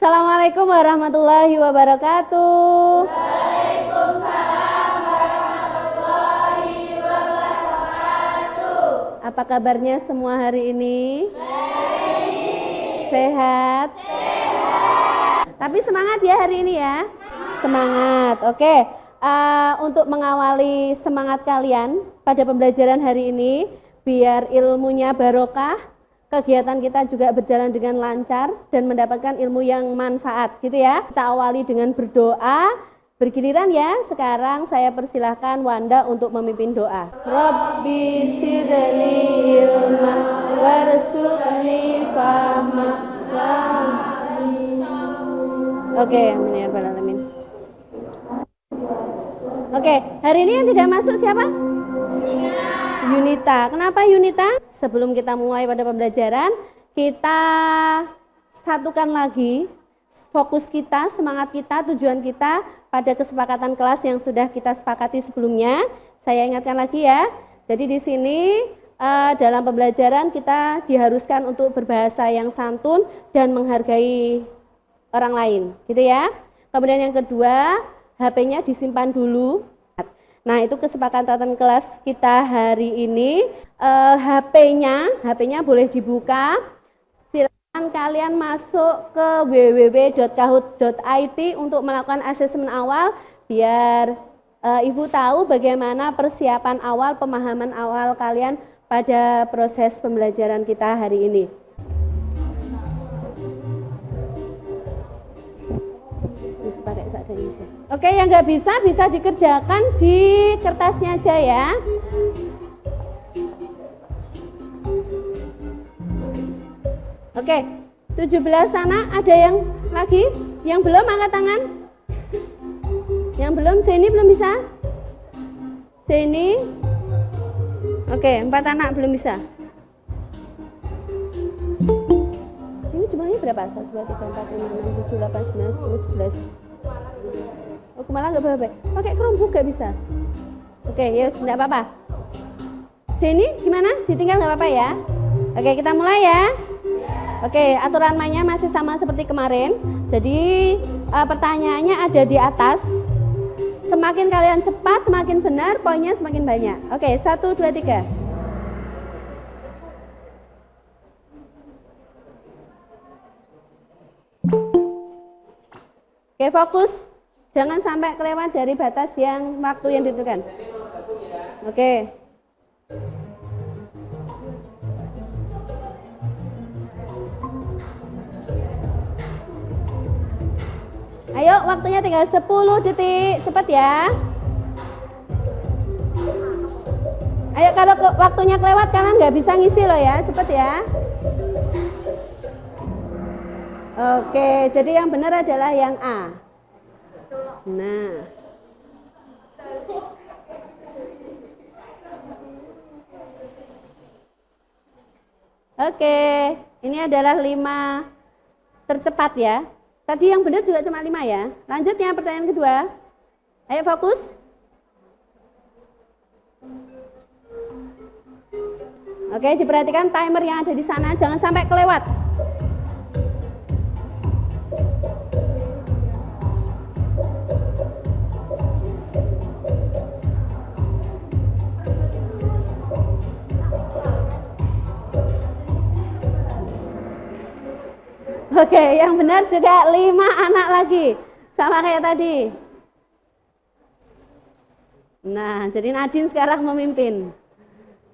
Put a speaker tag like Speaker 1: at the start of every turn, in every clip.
Speaker 1: Assalamualaikum warahmatullahi wabarakatuh.
Speaker 2: Waalaikumsalam warahmatullahi wabarakatuh.
Speaker 1: Apa kabarnya semua hari ini?
Speaker 2: Baik.
Speaker 1: Sehat?
Speaker 2: Sehat.
Speaker 1: Tapi semangat ya hari ini ya? Semangat, oke. Untuk mengawali semangat kalian pada pembelajaran hari ini, biar ilmunya barokah, kegiatan kita juga berjalan dengan lancar dan mendapatkan ilmu yang manfaat gitu ya. Kita awali dengan berdoa, bergiliran ya. Sekarang saya persilahkan Wanda untuk memimpin doa. Rabbi sidni ilma warzuqni fahma. Oke, amin ya rabbal alamin. Oke, hari ini yang tidak masuk siapa? Yunita. Kenapa Yunita? Sebelum kita mulai pada pembelajaran, kita satukan lagi fokus kita, semangat kita, tujuan kita pada kesepakatan kelas yang sudah kita sepakati sebelumnya. Saya ingatkan lagi ya. Jadi di sini dalam pembelajaran kita diharuskan untuk berbahasa yang santun dan menghargai orang lain, gitu ya. Kemudian yang kedua, HP-nya disimpan dulu. Nah, itu kesepakatan kelas kita hari ini. HP-nya boleh dibuka. Silakan kalian masuk ke www.kahoot.it untuk melakukan asesmen awal biar Ibu tahu bagaimana persiapan awal, pemahaman awal kalian pada proses pembelajaran kita hari ini. Oke, yang nggak bisa dikerjakan di kertasnya aja ya. Oke, 17 sana ada yang lagi? Yang belum angkat tangan? Yang belum, sini belum bisa? Sini? Oke, 4 anak belum bisa. Ini jumlahnya berapa? 1, 2, 3, 4, 5, 6, 7, 8, 9, 10, 11. Oh, malah nggak apa-apa. Pakai Chromebook nggak bisa. Oke, ya nggak apa-apa. Sini gimana? Ditinggal nggak apa-apa ya? Oke, kita mulai ya. Oke, aturan mainnya masih sama seperti kemarin. Jadi pertanyaannya ada di atas. Semakin kalian cepat, semakin benar, poinnya semakin banyak. Oke, 1, 2, 3. Oke, fokus. Jangan sampai kelewat dari batas yang waktu yang ditentukan. Oke. Ayo, waktunya tinggal 10 detik. Cepat ya. Ayo, kalau waktunya kelewat kalian nggak bisa ngisi loh ya. Cepat ya. Oke, jadi yang benar adalah yang A. Nah, oke, ini adalah 5 tercepat ya. Tadi yang benar juga cuma 5 ya. Lanjutnya pertanyaan kedua. Ayo fokus. Oke, diperhatikan timer yang ada di sana, jangan sampai kelewat. Oke, yang benar juga 5 anak lagi. Sama kayak tadi. Nah, jadi Nadine sekarang memimpin.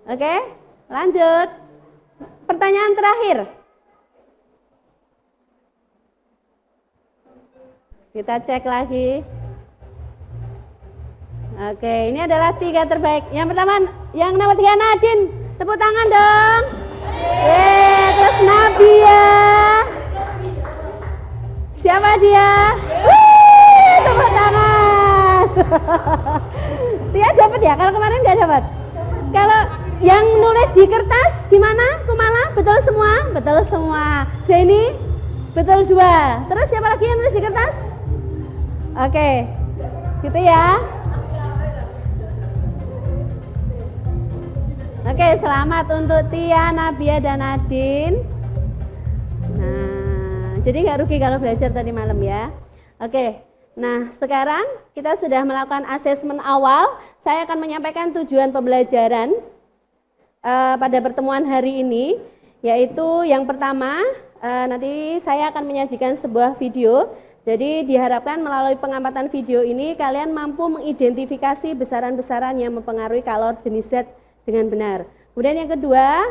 Speaker 1: Oke, lanjut. Pertanyaan terakhir. Kita cek lagi. Oke, ini adalah 3 terbaik. Yang pertama, yang nomor 3 Nadine. Tepuk tangan dong. Terus Nabia. Siapa dia? Tepuk tangan. Tia dapat ya? Kalau kemarin nggak dapat. Kalau yang nulis di kertas gimana? Kumala? Betul semua? Betul semua. Zeni? Betul 2. Terus siapa lagi yang nulis di kertas? Oke, gitu ya. Oke, selamat untuk Tia, Nabia, dan Nadine. Nah, Jadi nggak rugi kalau belajar tadi malam ya. Oke, nah sekarang kita sudah melakukan asesmen awal. Saya akan menyampaikan tujuan pembelajaran pada pertemuan hari ini, yaitu yang pertama, nanti saya akan menyajikan sebuah video. Jadi diharapkan melalui pengamatan video ini kalian mampu mengidentifikasi besaran-besaran yang mempengaruhi kalor jenis zat dengan benar. Kemudian yang kedua,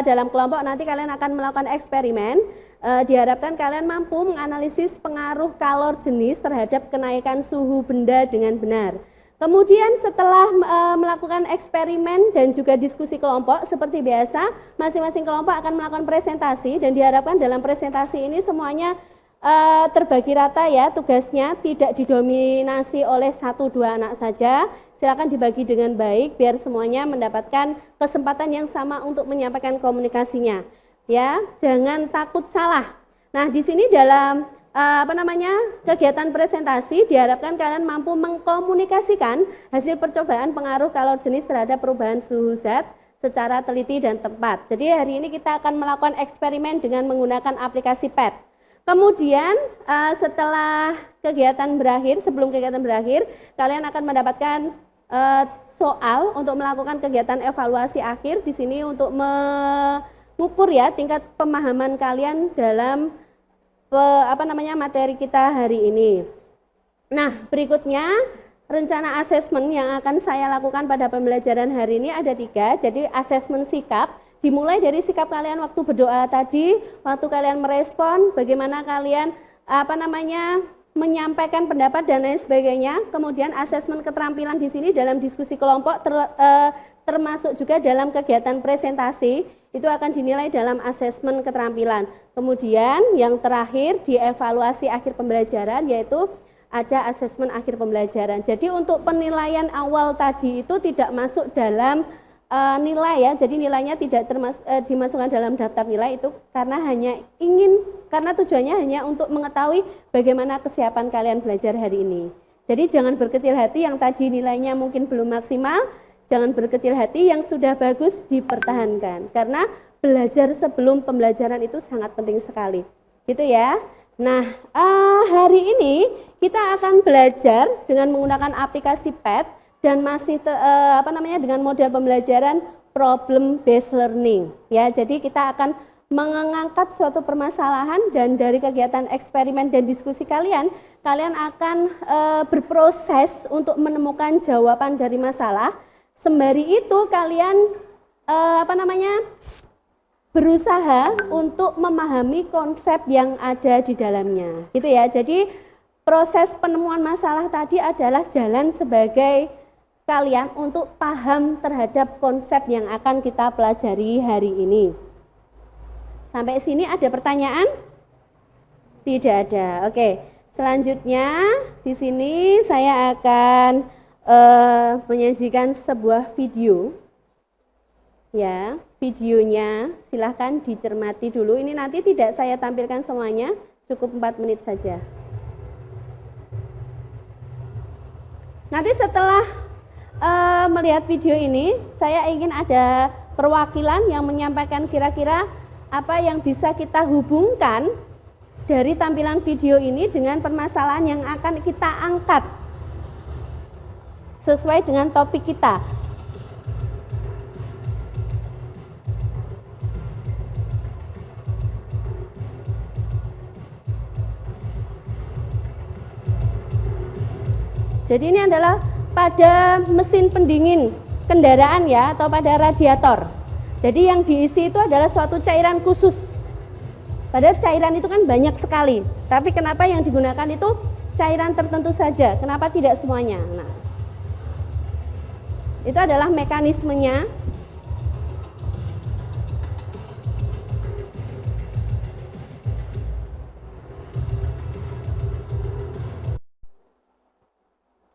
Speaker 1: dalam kelompok nanti kalian akan melakukan eksperimen. Diharapkan kalian mampu menganalisis pengaruh kalor jenis terhadap kenaikan suhu benda dengan benar. Kemudian setelah melakukan eksperimen dan juga diskusi kelompok, seperti biasa, masing-masing kelompok akan melakukan presentasi dan diharapkan dalam presentasi ini semuanya terbagi rata ya tugasnya, tidak didominasi oleh 1-2 anak saja. Silakan dibagi dengan baik biar semuanya mendapatkan kesempatan yang sama untuk menyampaikan komunikasinya. Ya, jangan takut salah. Nah, di sini dalam kegiatan presentasi diharapkan kalian mampu mengkomunikasikan hasil percobaan pengaruh kalor jenis terhadap perubahan suhu zat secara teliti dan tepat. Jadi hari ini kita akan melakukan eksperimen dengan menggunakan aplikasi PET. Kemudian setelah kegiatan berakhir, sebelum kegiatan berakhir, kalian akan mendapatkan soal untuk melakukan kegiatan evaluasi akhir di sini untuk mengukur ya tingkat pemahaman kalian dalam materi kita hari ini. Nah, berikutnya rencana asesmen yang akan saya lakukan pada pembelajaran hari ini ada 3. Jadi asesmen sikap dimulai dari sikap kalian waktu berdoa tadi, waktu kalian merespon, bagaimana kalian menyampaikan pendapat dan lain sebagainya. Kemudian asesmen keterampilan di sini dalam diskusi kelompok termasuk juga dalam kegiatan presentasi itu akan dinilai dalam asesmen keterampilan. Kemudian yang terakhir di evaluasi akhir pembelajaran yaitu ada asesmen akhir pembelajaran. Jadi untuk penilaian awal tadi itu tidak masuk dalam nilai ya, jadi nilainya tidak dimasukkan dalam daftar nilai itu karena tujuannya hanya untuk mengetahui bagaimana kesiapan kalian belajar hari ini. Jadi jangan berkecil hati yang tadi nilainya mungkin belum maksimal, jangan berkecil hati yang sudah bagus dipertahankan karena belajar sebelum pembelajaran itu sangat penting sekali. Gitu ya. Nah, hari ini kita akan belajar dengan menggunakan aplikasi PET dan masih dengan model pembelajaran problem based learning ya. Jadi kita akan mengangkat suatu permasalahan dan dari kegiatan eksperimen dan diskusi kalian akan berproses untuk menemukan jawaban dari masalah. Sembari itu kalian berusaha untuk memahami konsep yang ada di dalamnya. Gitu ya. Jadi proses penemuan masalah tadi adalah jalan sebagai kalian untuk paham terhadap konsep yang akan kita pelajari hari ini. Sampai sini ada pertanyaan? Tidak ada. Oke, selanjutnya di sini saya akan menyajikan sebuah video. Ya, videonya silahkan dicermati dulu. Ini nanti tidak saya tampilkan semuanya, cukup 4 menit saja. Nanti setelah melihat video ini, saya ingin ada perwakilan yang menyampaikan kira-kira apa yang bisa kita hubungkan dari tampilan video ini dengan permasalahan yang akan kita angkat sesuai dengan topik kita. Jadi ini adalah pada mesin pendingin kendaraan ya, atau pada radiator. Jadi yang diisi itu adalah suatu cairan khusus. Padahal cairan itu kan banyak sekali, tapi kenapa yang digunakan itu cairan tertentu saja, kenapa tidak semuanya? Nah, itu adalah mekanismenya.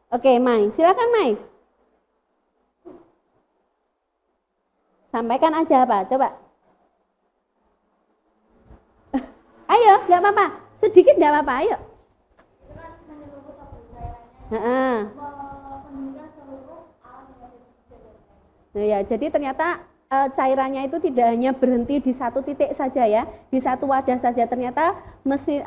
Speaker 1: Oke, Mai, silakan Mai. Sampaikan aja apa, coba. Ayo, nggak apa-apa, sedikit nggak apa-apa, ayo. Nah ya, jadi ternyata cairannya itu tidak hanya berhenti di satu titik saja ya, di satu wadah saja. Ternyata mesin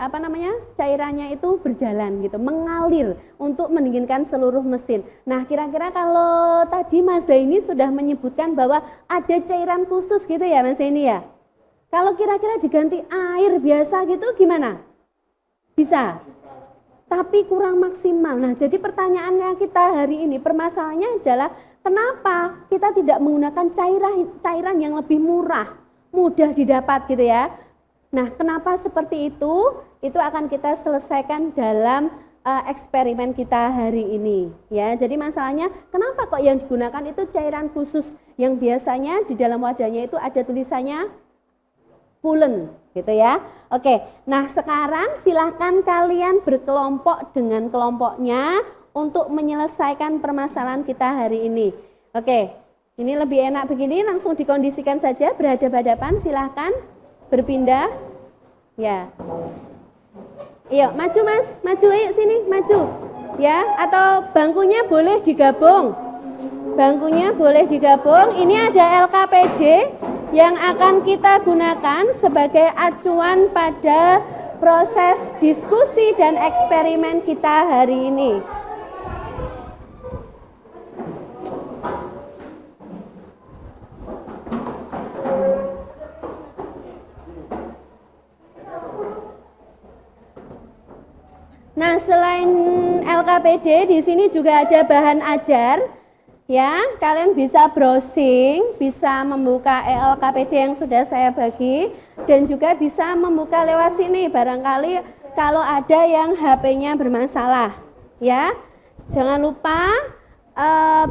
Speaker 1: cairannya itu berjalan gitu, mengalir untuk mendinginkan seluruh mesin. Nah, kira-kira kalau tadi Mas Zaini sudah menyebutkan bahwa ada cairan khusus gitu ya Mas Zaini ya. Kalau kira-kira diganti air biasa gitu gimana? Bisa. Tapi kurang maksimal. Nah, jadi pertanyaannya kita hari ini, permasalahannya adalah kenapa kita tidak menggunakan cairan yang lebih murah, mudah didapat gitu ya. Nah, kenapa seperti itu? Itu akan kita selesaikan dalam eksperimen kita hari ini ya. Jadi masalahnya kenapa kok yang digunakan itu cairan khusus yang biasanya di dalam wadahnya itu ada tulisannya coolant gitu ya. Oke, nah sekarang silahkan kalian berkelompok dengan kelompoknya untuk menyelesaikan permasalahan kita hari ini. Oke, ini lebih enak begini, langsung dikondisikan saja berhadapan-hadapan, silahkan berpindah. Ya. Yuk, maju Mas, maju yuk sini, maju. Ya, atau bangkunya boleh digabung. Bangkunya boleh digabung. Ini ada LKPD yang akan kita gunakan sebagai acuan pada proses diskusi dan eksperimen kita hari ini. Nah, selain LKPD di sini juga ada bahan ajar. Ya, kalian bisa browsing, bisa membuka LKPD yang sudah saya bagi dan juga bisa membuka lewat sini barangkali kalau ada yang HP-nya bermasalah. Ya, jangan lupa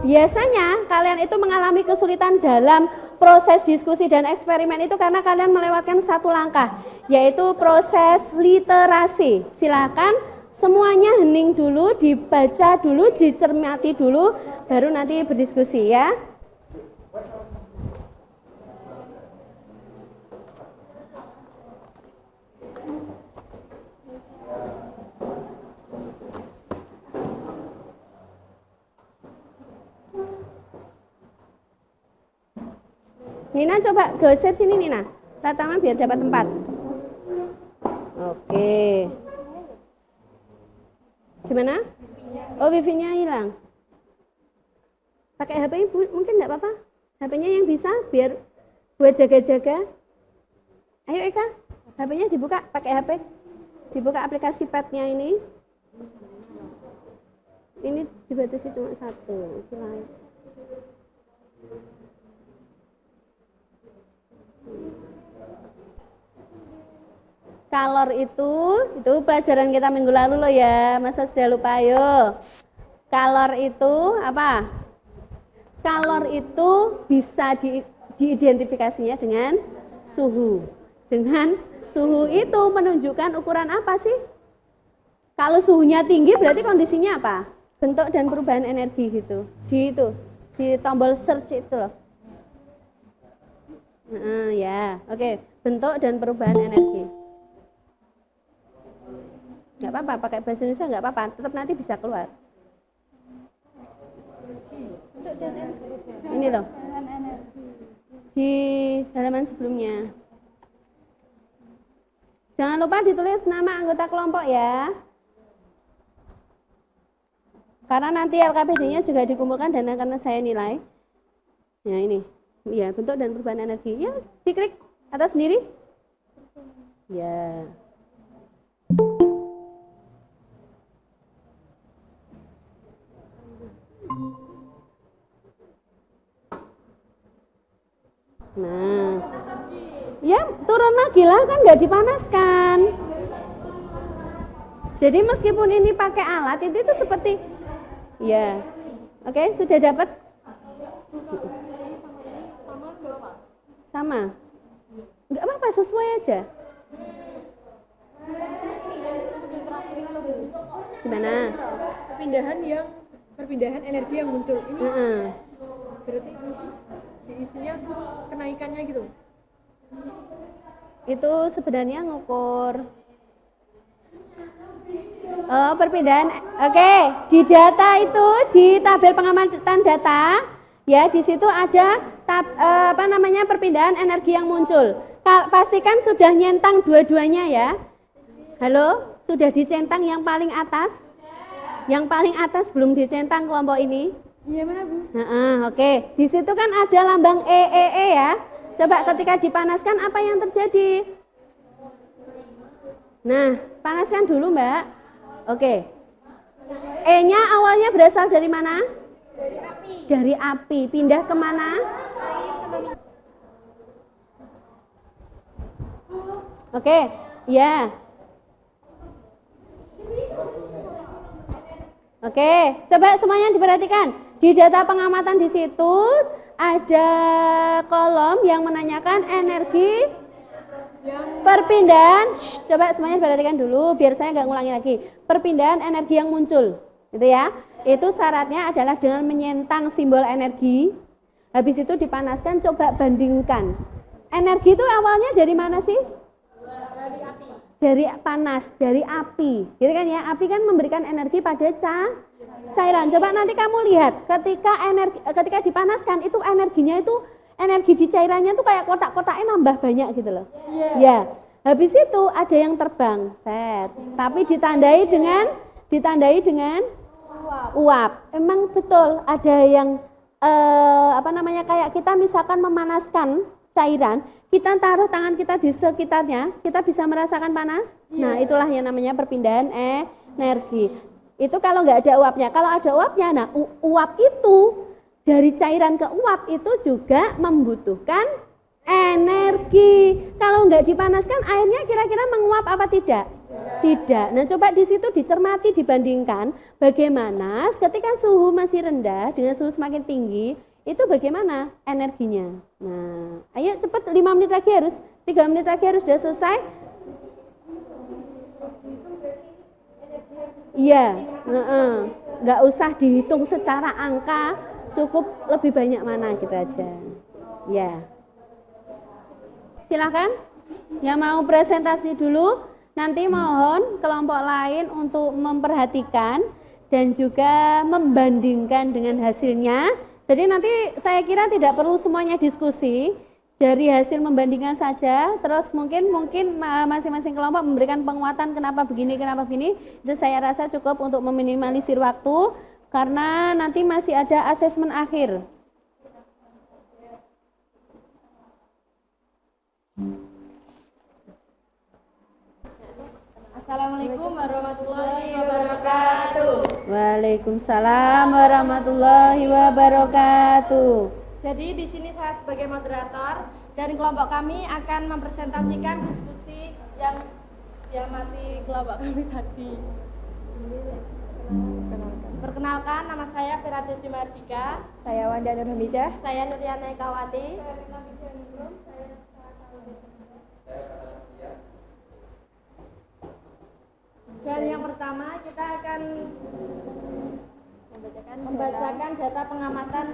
Speaker 1: biasanya kalian itu mengalami kesulitan dalam proses diskusi dan eksperimen itu karena kalian melewatkan satu langkah, yaitu proses literasi. Silakan semuanya hening dulu, dibaca dulu, dicermati dulu, baru nanti berdiskusi ya. Nina coba geser sini Nina, Pratama biar dapat tempat. Oke. Gimana? Oh, wifi-nya hilang. Pakai HP mungkin enggak apa-apa. HP-nya yang bisa biar buat jaga-jaga. Ayo Eka, HP-nya dibuka, pakai HP. Dibuka aplikasi pad-nya ini. Ini dibatasi cuma satu. Kalor itu pelajaran kita minggu lalu loh ya, masa sudah lupa? Ayo. Kalor itu apa? Kalor itu bisa diidentifikasinya dengan suhu. Dengan suhu itu menunjukkan ukuran apa sih? Kalau suhunya tinggi berarti kondisinya apa? Bentuk dan perubahan energi gitu. Di tombol search itu loh. Ya, oke. Bentuk dan perubahan energi. Nggak apa-apa, pakai bahasa Indonesia nggak apa-apa, tetap nanti bisa keluar. Ini loh, di halaman sebelumnya. Jangan lupa ditulis nama anggota kelompok ya. Karena nanti LKPD-nya juga dikumpulkan dan akan saya nilai. Nah ini, ya bentuk dan perubahan energi. Ya, diklik atas sendiri. Ya. Nah, ya turun lagi lah, kan nggak dipanaskan. Jadi meskipun ini pakai alat itu seperti, ya, oke, sudah dapat? Sama, nggak apa-apa, sesuai aja. Gimana?
Speaker 3: Perpindahan energi yang muncul ini. Berarti diisinya kenaikannya gitu.
Speaker 1: Itu sebenarnya ngukur perpindahan. Oke, di data itu, di tabel pengamatan data ya, di situ ada perpindahan energi yang muncul. Pastikan sudah nyentang dua-duanya ya. Halo, sudah dicentang yang paling atas? Yang paling atas belum dicentang kelompok ini?
Speaker 3: Iya mana Bu?
Speaker 1: Oke. Di situ kan ada lambang E ya. Coba ketika dipanaskan apa yang terjadi? Nah, panaskan dulu Mbak. Oke. E-nya awalnya berasal dari mana?
Speaker 3: Dari api.
Speaker 1: Dari api. Pindah kemana? Oke, ya. Oke, coba semuanya diperhatikan. Di data pengamatan di situ ada kolom yang menanyakan energi perpindahan. Coba semuanya diperhatikan dulu biar saya nggak ngulangi lagi. Perpindahan energi yang muncul, gitu ya. Itu syaratnya adalah dengan menyentang simbol energi. Habis itu dipanaskan, coba bandingkan. Energi itu awalnya dari mana sih?
Speaker 3: Dari api.
Speaker 1: Dari panas, dari api. Gitu kan ya, api kan memberikan energi pada cairan. Coba nanti kamu lihat, ketika dipanaskan itu energinya itu, energi di cairannya tuh kayak kotak-kotaknya nambah banyak gitu loh. Ya, habis itu ada yang terbang, tapi ditandai dengan uap. Emang betul ada yang kayak kita misalkan memanaskan cairan, kita taruh tangan kita di sekitarnya, kita bisa merasakan panas. Nah, itulah yang namanya perpindahan energi. Itu kalau nggak ada uapnya. Kalau ada uapnya, nah uap itu dari cairan ke uap itu juga membutuhkan energi. Kalau nggak dipanaskan, airnya kira-kira menguap apa tidak? Tidak. Nah, coba di situ dicermati, dibandingkan bagaimana ketika suhu masih rendah dengan suhu semakin tinggi, itu bagaimana energinya. Nah, ayo cepat, 5 menit lagi harus, 3 menit lagi harus sudah selesai. Iya, nggak usah dihitung secara angka, cukup lebih banyak mana gitu aja. Ya, silakan. Yang mau presentasi dulu, nanti mohon kelompok lain untuk memperhatikan dan juga membandingkan dengan hasilnya. Jadi nanti saya kira tidak perlu semuanya diskusi, dari hasil membandingkan saja, terus mungkin masing-masing kelompok memberikan penguatan kenapa begini, itu saya rasa cukup untuk meminimalisir waktu, karena nanti masih ada asesmen akhir.
Speaker 2: Assalamualaikum warahmatullahi wabarakatuh.
Speaker 1: Waalaikumsalam warahmatullahi wabarakatuh.
Speaker 2: Jadi di sini saya sebagai moderator dan kelompok kami akan mempresentasikan diskusi yang diamati kelompok kami tadi. Perkenalkan, nama saya Fira Desti Mardika.
Speaker 3: Saya Wanda Nur Hamidah.
Speaker 2: Saya Nuriana Ekawati. Dan yang pertama kita akan membacakan data pengamatan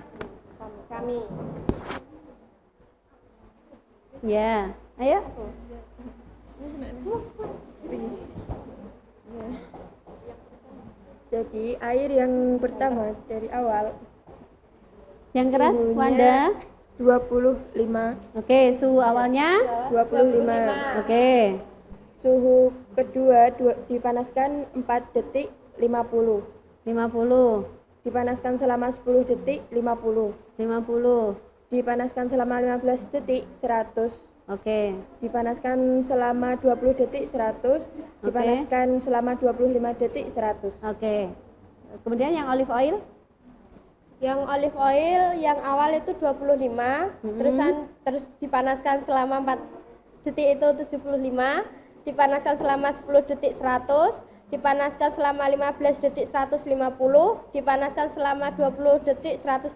Speaker 2: kami.
Speaker 1: Ya, ayo.
Speaker 3: Jadi air yang pertama dari awal.
Speaker 1: Yang keras,
Speaker 3: Suhunya
Speaker 1: Wanda.
Speaker 3: 25.
Speaker 1: Oke, suhu awalnya.
Speaker 3: 25.
Speaker 1: Oke.
Speaker 3: Suhu kedua dipanaskan 4 detik 50.
Speaker 1: 50.
Speaker 3: Dipanaskan selama 10 detik 50.
Speaker 1: 50.
Speaker 3: Dipanaskan selama 15 detik 100.
Speaker 1: Oke.
Speaker 3: Dipanaskan selama 20 detik 100. Dipanaskan selama 25 detik 100.
Speaker 1: Oke. Kemudian yang olive oil?
Speaker 2: Yang olive oil yang awal itu 25, terus dipanaskan selama 4 detik itu 75, dipanaskan selama 10 detik 100, dipanaskan selama 15 detik 150, dipanaskan selama 20 detik 150,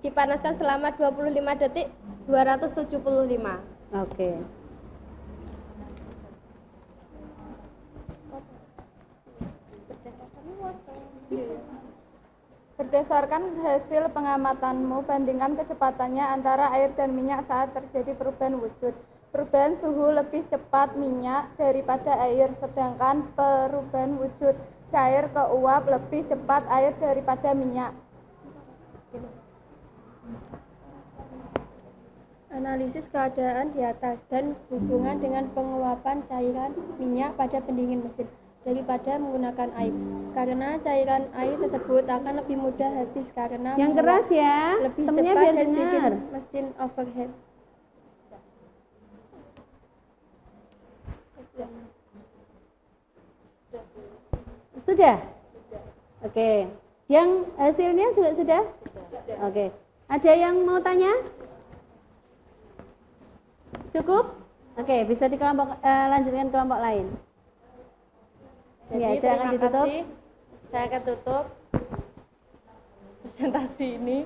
Speaker 2: dipanaskan selama 25 detik 275.
Speaker 1: Oke.
Speaker 4: Berdasarkan hasil pengamatanmu, bandingkan kecepatannya antara air dan minyak saat terjadi perubahan wujud. Perubahan suhu lebih cepat minyak daripada air, sedangkan perubahan wujud cair ke uap lebih cepat air daripada minyak.
Speaker 2: Analisis keadaan di atas dan hubungan dengan penguapan cairan minyak pada pendingin mesin daripada menggunakan air. Karena cairan air tersebut akan lebih mudah habis karena
Speaker 1: Yang keras ya,
Speaker 2: lebih
Speaker 1: temennya
Speaker 2: cepat
Speaker 1: biar
Speaker 2: dan bikin
Speaker 1: dengar.
Speaker 2: mesin overhead.
Speaker 1: Sudah? Oke. Yang hasilnya juga sudah? Oke. Ada yang mau tanya? Cukup? Oke, bisa lanjutkan kelompok lain.
Speaker 3: Jadi
Speaker 1: Ya, silakan
Speaker 3: terima
Speaker 1: ditutup.
Speaker 3: kasih. Saya akan tutup presentasi ini.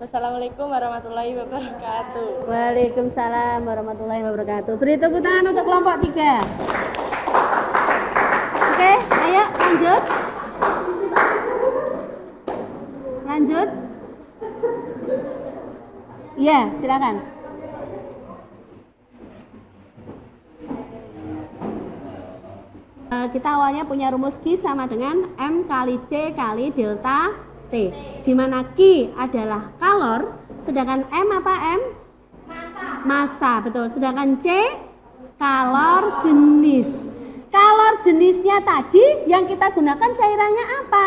Speaker 3: Wassalamualaikum warahmatullahi wabarakatuh.
Speaker 1: Waalaikumsalam warahmatullahi wabarakatuh. Beri tepuk tangan untuk kelompok 3. Oke, ayo lanjut. Lanjut. Iya, silakan. Kita awalnya punya rumus Q sama dengan M kali C kali delta T, di mana Q adalah kalor, sedangkan M apa M? Massa, betul. Sedangkan C kalor jenis. Kalor jenisnya tadi yang kita gunakan cairannya apa?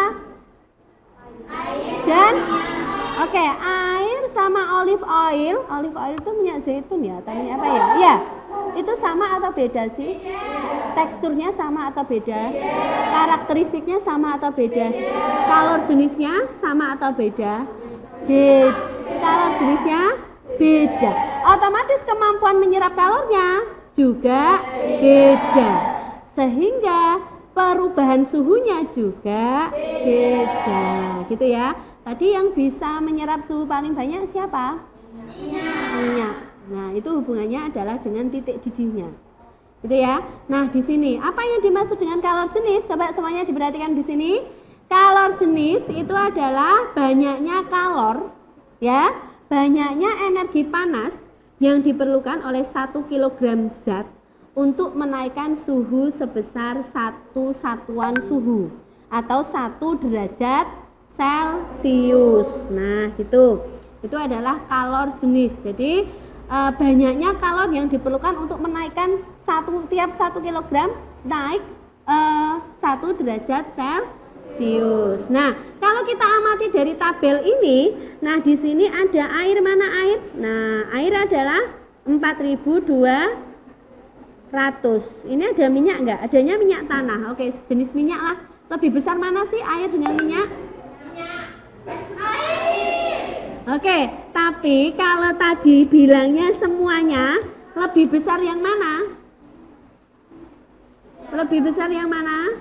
Speaker 1: Dan oke, air sama olive oil. Olive oil itu minyak zaitun ya, atau minyak apa ya? Iya. Itu sama atau beda sih? Teksturnya sama atau beda? Karakteristiknya sama atau beda? Kalor jenisnya sama atau beda? Beda. Kalor jenisnya beda. Otomatis kemampuan menyerap kalornya juga beda. Sehingga perubahan suhunya juga beda. Gitu ya. Tadi yang bisa menyerap suhu paling banyak siapa? Minyak. Nah, itu hubungannya adalah dengan titik didihnya. Gitu ya. Nah, di sini apa yang dimaksud dengan kalor jenis? Coba semuanya diperhatikan di sini. Kalor jenis itu adalah banyaknya kalor, ya, banyaknya energi panas yang diperlukan oleh 1 kg zat untuk menaikkan suhu sebesar 1 satuan suhu atau 1 derajat Celcius. Nah, gitu. Itu adalah kalor jenis. Jadi banyaknya kalor yang diperlukan untuk menaikkan tiap 1 kg naik 1 derajat Celcius. Nah, kalau kita amati dari tabel ini, nah di sini ada air, mana air? Nah, air adalah 4200. Ini ada minyak enggak? Adanya minyak tanah. Oke, jenis minyak lah. Lebih besar mana sih air dengan minyak? Oke, tapi kalau tadi bilangnya semuanya lebih besar yang mana? Lebih besar yang mana?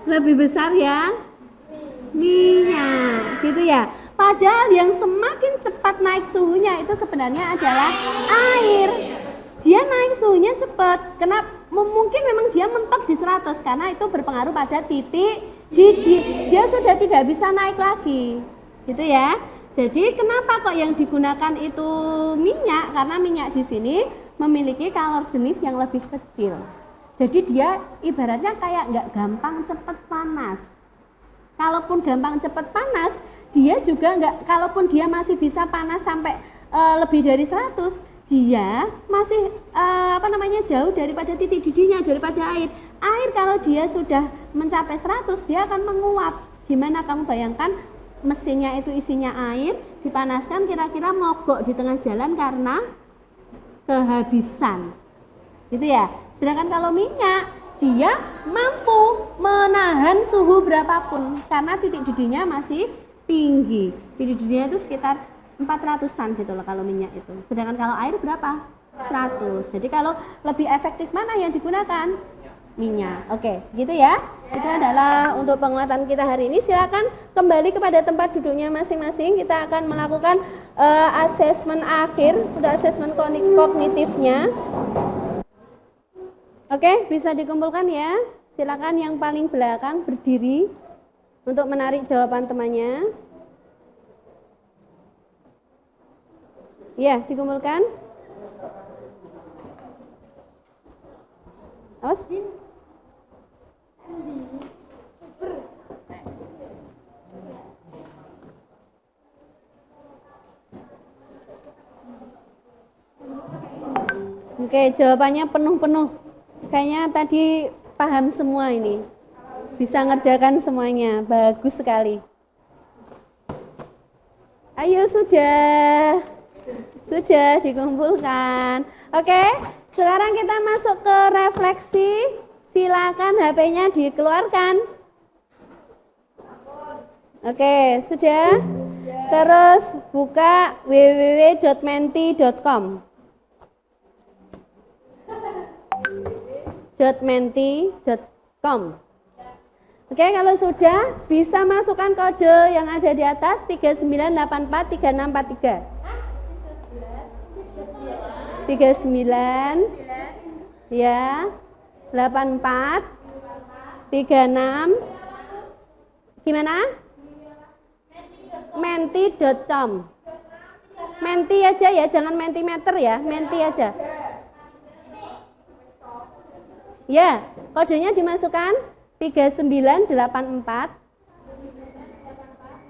Speaker 1: Lebih besar yang minyak, gitu ya. Padahal yang semakin cepat naik suhunya itu sebenarnya adalah air. Dia naik suhunya cepat. Kenapa? Mungkin memang dia mentok di 100 karena itu berpengaruh pada titik didih. Dia sudah tidak bisa naik lagi, gitu ya. Jadi kenapa kok yang digunakan itu minyak? Karena minyak di sini memiliki kalor jenis yang lebih kecil. Jadi dia ibaratnya kayak nggak gampang cepet panas. Kalaupun gampang cepet panas, dia juga nggak. Kalaupun dia masih bisa panas sampai lebih dari 100, dia masih jauh daripada titik didihnya, daripada air. Air kalau dia sudah mencapai 100, dia akan menguap. Gimana kamu bayangkan? Mesinnya itu isinya air, dipanaskan kira-kira mogok di tengah jalan karena kehabisan, gitu ya. Sedangkan kalau minyak, dia mampu menahan suhu berapapun karena titik didihnya masih tinggi. Titik didihnya itu sekitar 400-an gitu loh kalau minyak itu. Sedangkan kalau air berapa? 100. Jadi kalau lebih efektif mana yang digunakan? Minyak. Oke, gitu ya. Itu adalah untuk penguatan kita hari ini. Silakan kembali kepada tempat duduknya masing-masing. Kita akan melakukan asesmen akhir untuk asesmen kognitifnya. Oke, bisa dikumpulkan ya. Silakan yang paling belakang berdiri untuk menarik jawaban temannya. Ya, dikumpulkan. Awas. Oke, jawabannya penuh-penuh. Kayaknya tadi paham semua ini. Bisa ngerjakan semuanya. Bagus sekali. Ayo sudah. Sudah dikumpulkan. Oke, sekarang kita masuk ke refleksi. Silakan HP-nya dikeluarkan. Oke, sudah. Terus buka www.menti.com. .menti.com. Oke, kalau sudah bisa masukkan kode yang ada di atas 39843643. 39 ya 84 36 gimana? Menti.com. Menti aja ya, jangan mentimeter ya, menti aja. Ya, kodenya dimasukkan 3984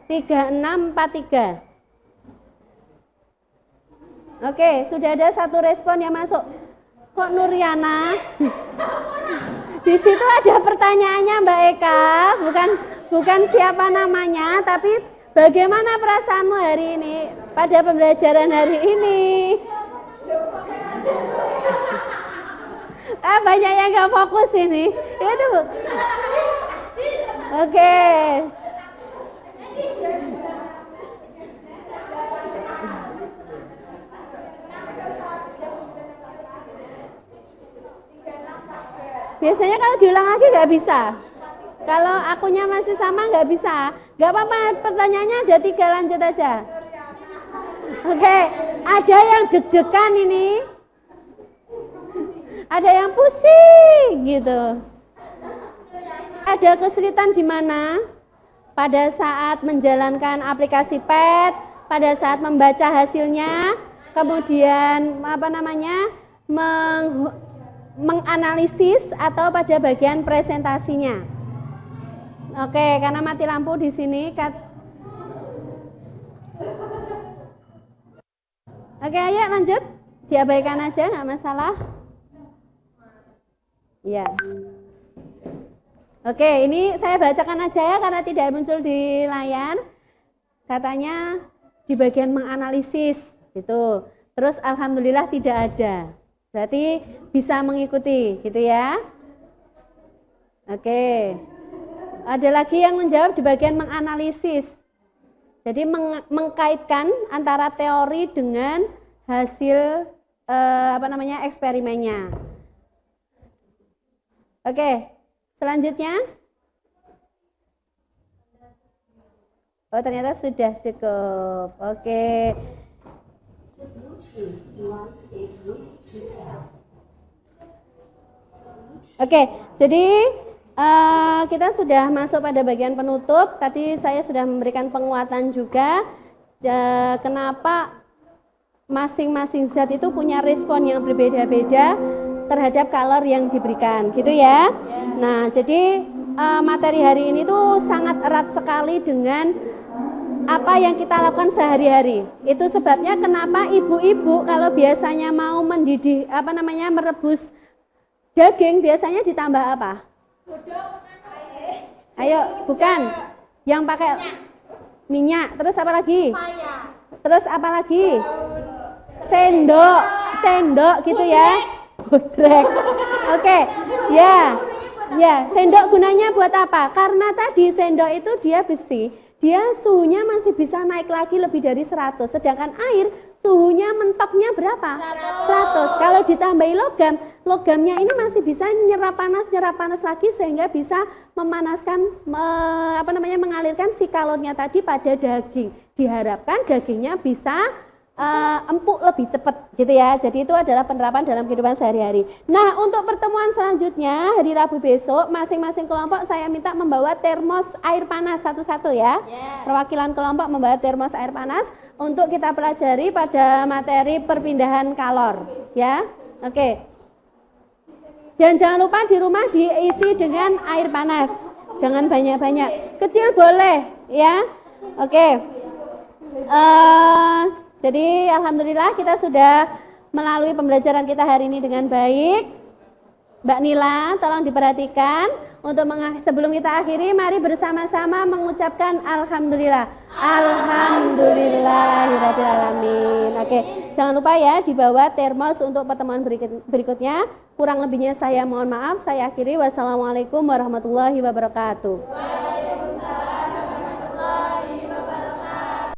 Speaker 1: 3643. Oke, sudah ada satu respon yang masuk. Kok Nuriana? Di situ ada pertanyaannya Mbak Eka, bukan siapa namanya, tapi bagaimana perasaanmu hari ini pada pembelajaran hari ini? Banyak yang nggak fokus ini. Itu. Oke. Biasanya kalau diulang lagi nggak bisa. Kalau akunya masih sama nggak bisa. Nggak apa-apa, pertanyaannya ada 3, lanjut aja. Oke, ada yang deg-degan ini. Ada yang pusing gitu. Ada kesulitan di mana? Pada saat menjalankan aplikasi PET, pada saat membaca hasilnya, kemudian menganalisis atau pada bagian presentasinya. Oke, karena mati lampu di sini. Oke, ayo lanjut. Diabaikan aja, nggak masalah. Ya. Oke, ini saya bacakan aja ya karena tidak muncul di layar. Katanya di bagian menganalisis gitu. Terus alhamdulillah tidak ada. Berarti bisa mengikuti gitu ya. Oke. Ada lagi yang menjawab di bagian menganalisis. Jadi mengkaitkan antara teori dengan hasil eksperimennya. Oke, selanjutnya. Oh, ternyata sudah cukup. Oke. Oke, jadi kita sudah masuk pada bagian penutup. Tadi saya sudah memberikan penguatan juga. Kenapa masing-masing zat itu punya respon yang berbeda-beda terhadap kalor yang diberikan, gitu ya. Nah, jadi materi hari ini tuh sangat erat sekali dengan apa yang kita lakukan sehari-hari. Itu sebabnya kenapa ibu-ibu kalau biasanya mau mendidih merebus daging biasanya ditambah apa? Ayo, bukan. Yang pakai minyak. Terus apa lagi? Terus apa lagi? Sendok gitu ya. Budrek. Oke. Ya. Ya, sendok gunanya buat apa? Karena tadi sendok itu dia besi, dia suhunya masih bisa naik lagi lebih dari 100, sedangkan air suhunya mentoknya berapa? 100. Kalau ditambahi logam, logamnya ini masih bisa nyerap panas lagi sehingga bisa memanaskan mengalirkan si kalornya tadi pada daging. Diharapkan dagingnya bisa empuk lebih cepat gitu ya. Jadi itu adalah penerapan dalam kehidupan sehari-hari. Nah, untuk pertemuan selanjutnya hari Rabu besok masing-masing kelompok saya minta membawa termos air panas satu-satu ya. Perwakilan kelompok membawa termos air panas untuk kita pelajari pada materi perpindahan kalor ya. Oke. Dan jangan lupa di rumah diisi dengan air panas. Jangan banyak-banyak. Kecil boleh ya. Oke. Jadi alhamdulillah kita sudah melalui pembelajaran kita hari ini dengan baik? Mbak Nila, tolong diperhatikan. Sebelum kita akhiri, mari bersama-sama mengucapkan Alhamdulillah. Alhamdulillahirabbil alamin. Oke, jangan lupa ya dibawa termos untuk pertemuan berikutnya. Kurang lebihnya saya mohon maaf. Saya akhiri. Wassalamualaikum warahmatullahi wabarakatuh.